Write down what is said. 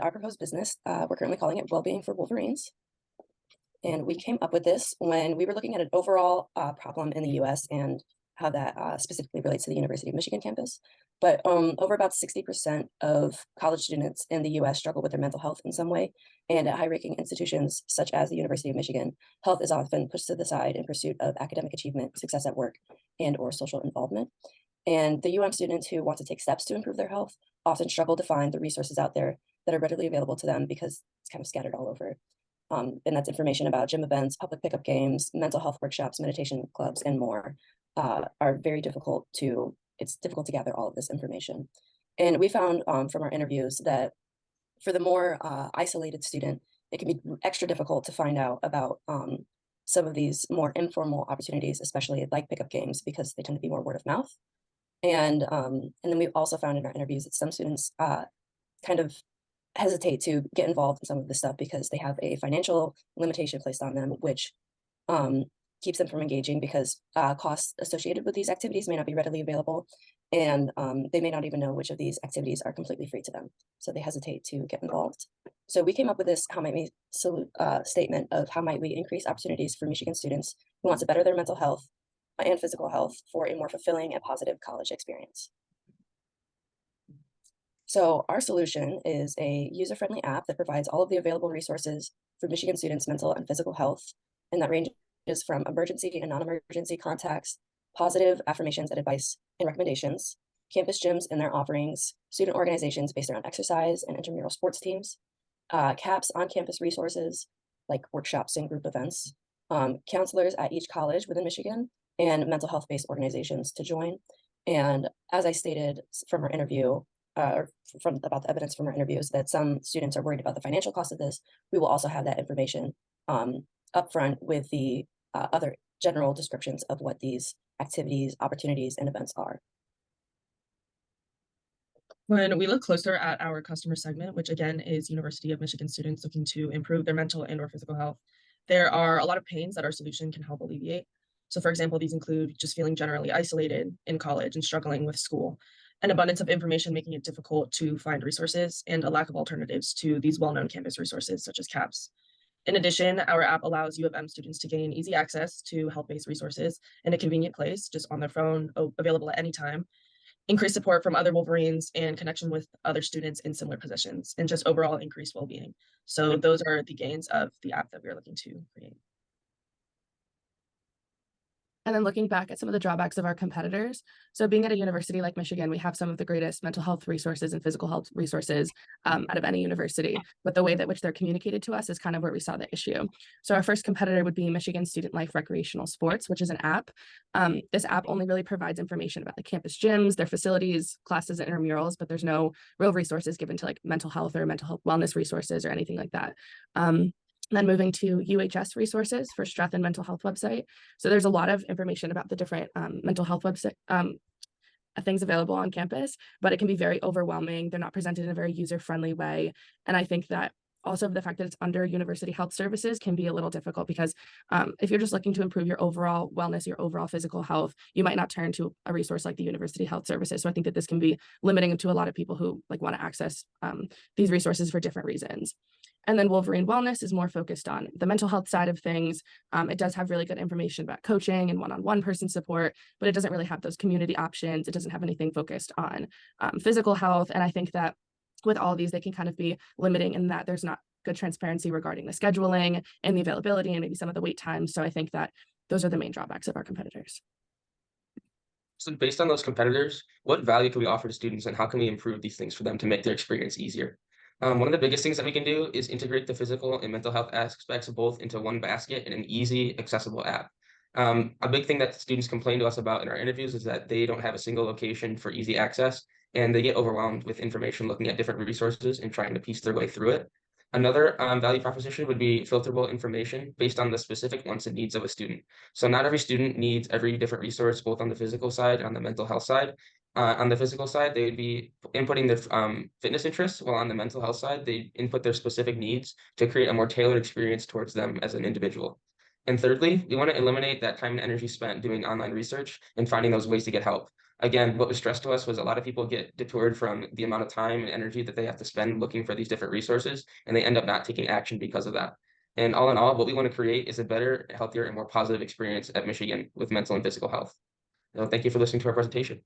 our proposed business. We're currently calling it Wellbeing for Wolverines. And we came up with this when we were looking at an overall problem in the US and how that specifically relates to the University of Michigan campus. But over about 60% of college students in the US struggle with their mental health in some way. And at high-ranking institutions such as the University of Michigan, health is often pushed to the side in pursuit of academic achievement, success at work, and or social involvement. And the students who want to take steps to improve their health often struggle to find the resources out there that are readily available to them because it's kind of scattered all over. And that's information about gym events, public pickup games, mental health workshops, meditation clubs, and more are very difficult to, it's difficult to gather all of this information. And we found from our interviews that for the more isolated student, it can be extra difficult to find out about some of these more informal opportunities, especially like pickup games, because they tend to be more word of mouth. And then we also found in our interviews that some students kind of hesitate to get involved in some of this stuff because they have a financial limitation placed on them, which keeps them from engaging because costs associated with these activities may not be readily available, and they may not even know which of these activities are completely free to them. So they hesitate to get involved. So we came up with this how might we statement of how might we increase opportunities for Michigan students who want to better their mental health and physical health for a more fulfilling and positive college experience. So our solution is a user-friendly app that provides all of the available resources for Michigan students' mental and physical health, and that ranges from emergency and non-emergency contacts, positive affirmations and advice and recommendations, campus gyms and their offerings, student organizations based around exercise and intramural sports teams, CAPS on-campus resources like workshops and group events, counselors at each college within Michigan, and mental health-based organizations to join. And as I stated from our interview, or from about the evidence from our interviews, that some students are worried about the financial cost of this, we will also have that information upfront with the other general descriptions of what these activities, opportunities, and events are. When we look closer at our customer segment, which again is University of Michigan students looking to improve their mental and or physical health, there are a lot of pains that our solution can help alleviate. So for example, these include just feeling generally isolated in college and struggling with school, an abundance of information making it difficult to find resources, and a lack of alternatives to these well-known campus resources such as CAPS. In addition, our app allows U of M students to gain easy access to health-based resources in a convenient place, just on their phone, available at any time, increased support from other Wolverines, and connection with other students in similar positions, and just overall increased well-being. So those are the gains of the app that we are looking to create. And then looking back at some of the drawbacks of our competitors. So being at a university like Michigan, we have some of the greatest mental health resources and physical health resources out of any university. But the way that which they're communicated to us is kind of where we saw the issue. So our first competitor would be Michigan Student Life Recreational Sports, which is an app. This app only really provides information about the campus gyms, their facilities, classes, and intramurals, but there's no real resources given to like mental health or mental health wellness resources or anything like that. Then moving to UHS resources for Strathern Mental Health website. So there's a lot of information about the different mental health website things available on campus, but it can be very overwhelming. They're not presented in a very user-friendly way. And I think that also the fact that it's under University Health Services can be a little difficult because if you're just looking to improve your overall wellness, your overall physical health, you might not turn to a resource like the University Health Services. So I think that this can be limiting to a lot of people who like want to access these resources for different reasons. And then Wolverine Wellness is more focused on the mental health side of things. It does have really good information about coaching and one-on-one person support, but it doesn't really have those community options. It doesn't have anything focused on physical health. And I think that with all of these, they can kind of be limiting in that there's not good transparency regarding the scheduling and the availability and maybe some of the wait times. So I think that those are the main drawbacks of our competitors. So based on those competitors, what value can we offer to students and how can we improve these things for them to make their experience easier? One of the biggest things that we can do is integrate the physical and mental health aspects both into one basket in an easy, accessible app. A big thing that students complain to us about in our interviews is that they don't have a single location for easy access, and they get overwhelmed with information looking at different resources and trying to piece their way through it. Another value proposition would be filterable information based on the specific wants and needs of a student. So not every student needs every different resource, both on the physical side and on the mental health side. On the physical side, they would be inputting their fitness interests, while on the mental health side, they input their specific needs to create a more tailored experience towards them as an individual. And thirdly, we want to eliminate that time and energy spent doing online research and finding those ways to get help. Again, what was stressed to us was a lot of people get detoured from the amount of time and energy that they have to spend looking for these different resources, and they end up not taking action because of that. And all in all, what we want to create is a better, healthier, and more positive experience at Michigan with mental and physical health. So thank you for listening to our presentation.